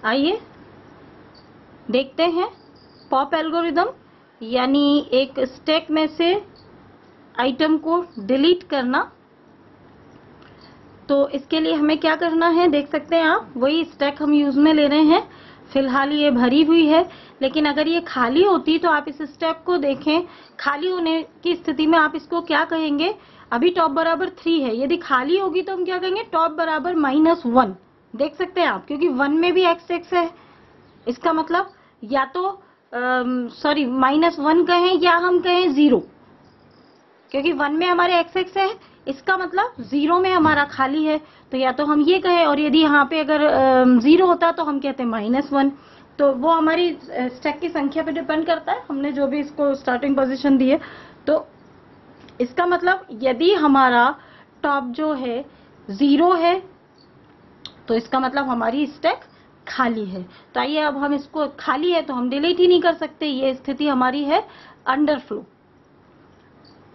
आइए देखते हैं पॉप एल्गोरिदम, यानी एक स्टैक में से आइटम को डिलीट करना। तो इसके लिए हमें क्या करना है, देख सकते हैं आप, वही स्टैक हम यूज में ले रहे हैं। फिलहाल ये भरी हुई है, लेकिन अगर ये खाली होती तो आप इस स्टेप को देखें, खाली होने की स्थिति में आप इसको क्या कहेंगे। अभी टॉप बराबर 3 है, यदि खाली होगी तो हम क्या कहेंगे, टॉप बराबर -1। देख सकते हैं आप, क्योंकि 1 में भी एक्स एक्स है। इसका मतलब या तो सॉरी -1 कहें या हम कहें 0, क्योंकि 1 में हमारे एक्स एक्स है, इसका मतलब 0 में हमारा खाली है। तो या तो हम ये कहें, और यदि यहाँ पे अगर 0 होता तो हम कहते हैं -1। तो वो हमारी स्टैक की संख्या पे डिपेंड करता है, हमने जो भी इसको स्टार्टिंग पोजीशन दी है। तो इसका मतलब यदि हमारा टॉप जो है 0 है तो इसका मतलब हमारी स्टैक खाली है। तो आइए अब हम इसको, खाली है तो हम डिलीट ही नहीं कर सकते, ये स्थिति हमारी है अंडरफ्लो।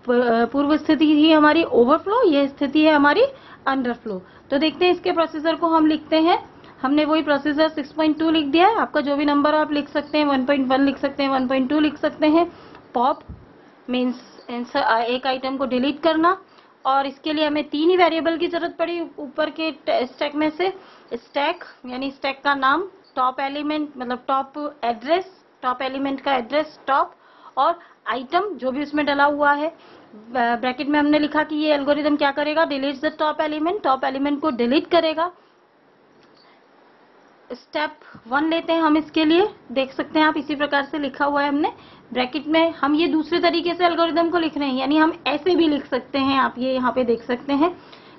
पूर्व स्थिति ही हमारी ओवरफ्लो, ये स्थिति है हमारी अंडरफ्लो। तो देखते हैं इसके प्रोसीजर को हम लिखते हैं। हमने वही प्रोसीजर 6.2 लिख दिया है। आपका जो भी नंबर आप लिख सकते हैं, 1.1 लिख सकते हैं, 1.2 लिख सकते हैं। पॉप मीन्स एक आइटम को डिलीट करना, और इसके लिए हमें 3 ही वेरिएबल की जरूरत पड़ी ऊपर के स्टैक में से। स्टैक यानी स्टैक का नाम, टॉप एलिमेंट मतलब टॉप एड्रेस, टॉप एलिमेंट का एड्रेस टॉप, और आइटम जो भी उसमें डला हुआ है। ब्रैकेट में हमने लिखा कि ये एल्गोरिदम क्या करेगा, delete the top element, top element को डिलीट करेगा। स्टेप 1 लेते हैं हम इसके लिए, देख सकते हैं आप, इसी प्रकार से लिखा हुआ है हमने ब्रैकेट में। हम ये दूसरे तरीके से एल्गोरिदम को लिख रहे हैं, यानी हम ऐसे भी लिख सकते हैं, आप ये यहाँ पे देख सकते हैं।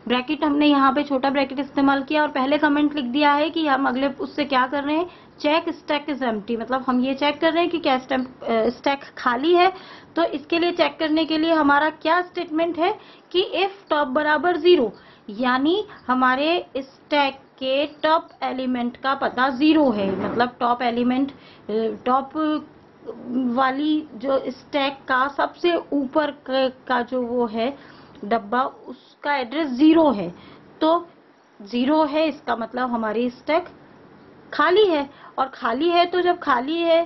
ब्रैकेट हमने यहाँ पे छोटा ब्रैकेट इस्तेमाल किया और पहले कमेंट लिख दिया है कि हम अगले उससे क्या कर रहे हैं, चेक स्टैक इज एम्प्टी, मतलब हम ये चेक कर रहे हैं कि क्या स्टैक खाली है। तो इसके लिए चेक करने के लिए हमारा क्या स्टेटमेंट है कि इफ टॉप बराबर 0, यानी हमारे स्टैक के टॉप एलिमेंट का पता 0 है, मतलब टॉप एलिमेंट, टॉप वाली जो स्टैक का सबसे ऊपर का जो वो है डब्बा, उसका एड्रेस 0 है। तो 0 है, इसका मतलब हमारी स्टैक खाली है। और खाली है तो जब खाली है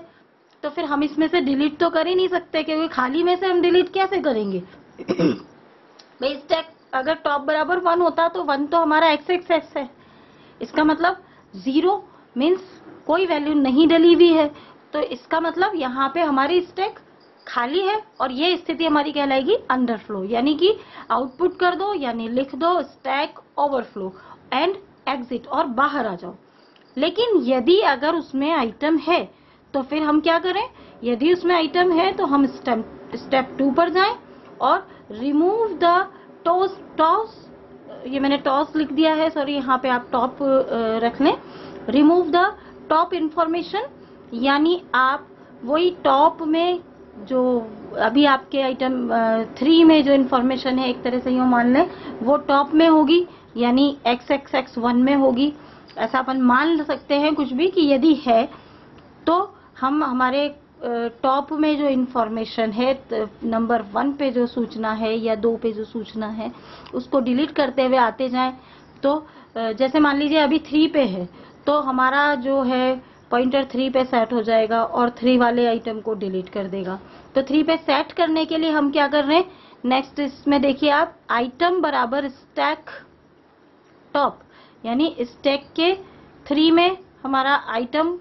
तो फिर हम इसमें से डिलीट तो कर ही नहीं सकते, क्योंकि खाली में से हम डिलीट कैसे करेंगे। भाई स्टैक अगर टॉप बराबर 1 होता तो 1 तो हमारा एक्स एक्स है, इसका मतलब 0 मीन्स कोई वैल्यू नहीं डली हुई है। तो इसका मतलब यहाँ पे हमारी स्टैक खाली है, और ये स्थिति हमारी कहलाएगी अंडरफ्लो, यानी कि आउटपुट कर दो, यानी लिख दो स्टैक ओवरफ्लो एंड एग्जिट, और बाहर आ जाओ। लेकिन यदि अगर उसमें आइटम है तो फिर हम क्या करें, यदि उसमें आइटम है तो हम स्टेप 2 पर जाएं और रिमूव द टॉस, ये मैंने टॉस लिख दिया है, सॉरी, यहाँ पे आप टॉप रख लें। रिमूव द टॉप इंफॉर्मेशन, यानी आप वही टॉप में जो अभी आपके आइटम 3 में जो इंफॉर्मेशन है, एक तरह से यूँ मान लें, वो टॉप में होगी, यानी XXX1 में होगी। ऐसा अपन मान सकते हैं कुछ भी कि यदि है तो हम हमारे टॉप में जो इंफॉर्मेशन है, नंबर 1 पे जो सूचना है या 2 पे जो सूचना है, उसको डिलीट करते हुए आते जाएं। तो जैसे मान लीजिए अभी 3 पे है, तो हमारा जो है पॉइंटर 3 पे सेट हो जाएगा और 3 वाले आइटम को डिलीट कर देगा। तो 3 पे सेट करने के लिए हम क्या कर रहे हैं, नेक्स्ट इसमें देखिए आप, आइटम बराबर स्टैक टॉप, यानी स्टैक के 3 में हमारा आइटम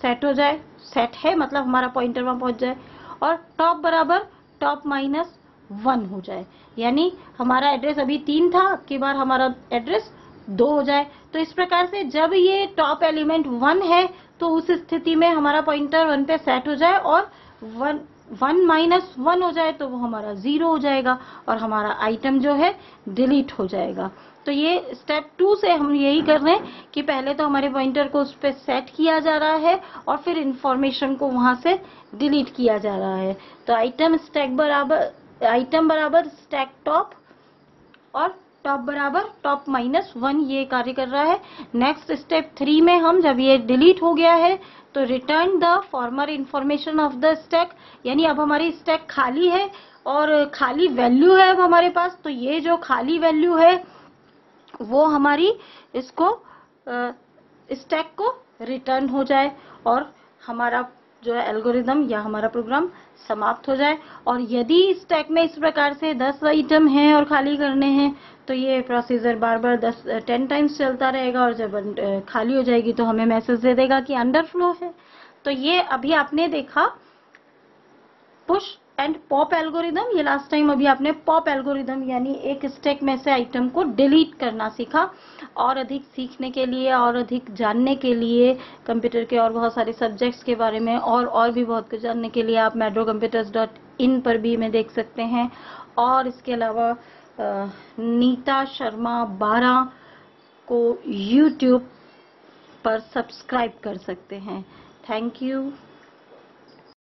सेट हो जाए, सेट है मतलब हमारा पॉइंटर वहां पहुंच जाए, और टॉप बराबर टॉप -1 हो जाए, यानी हमारा एड्रेस अभी 3 था, अब की बार हमारा एड्रेस 2 हो जाए। तो इस प्रकार से जब ये टॉप एलिमेंट 1 है तो उस स्थिति में हमारा पॉइंटर 1 पे सेट हो जाए, और 1 -1 हो जाए तो वो हमारा 0 हो जाएगा, और हमारा आइटम जो है डिलीट हो जाएगा। तो ये स्टेप 2 से हम यही कर रहे हैं कि पहले तो हमारे पॉइंटर को उस पर सेट किया जा रहा है और फिर इंफॉर्मेशन को वहां से डिलीट किया जा रहा है। तो आइटम बराबर स्टैक टॉप और टॉप बराबर टॉप -1, ये कार्य कर रहा है। नेक्स्ट स्टेप 3 में हम, जब ये डिलीट हो गया है तो return the former information of the stack, यानी अब हमारी स्टैक खाली है और खाली वैल्यू है अब हमारे पास। तो ये जो खाली वैल्यू है वो हमारी इसको स्टैक को रिटर्न हो जाए और हमारा जो है एल्गोरिदम या हमारा प्रोग्राम समाप्त हो जाए। और यदि स्टैक में इस प्रकार से 10 आइटम हैं और खाली करने हैं तो ये प्रोसीजर बार बार 10 टाइम्स चलता रहेगा और जब खाली हो जाएगी तो हमें मैसेज दे देगा कि अंडरफ्लो है। तो ये अभी आपने देखा पुश एंड पॉप एल्गोरिदम, ये लास्ट टाइम अभी आपने पॉप एल्गोरिदम यानी एक स्टैक में से आइटम को डिलीट करना सीखा। और अधिक सीखने के लिए और अधिक जानने के लिए कंप्यूटर के और बहुत सारे सब्जेक्ट्स के बारे में और भी बहुत कुछ जानने के लिए आप madrocomputers.in पर भी में देख सकते हैं। और इसके अलावा नीता शर्मा 12 को YouTube पर सब्सक्राइब कर सकते हैं। Thank you.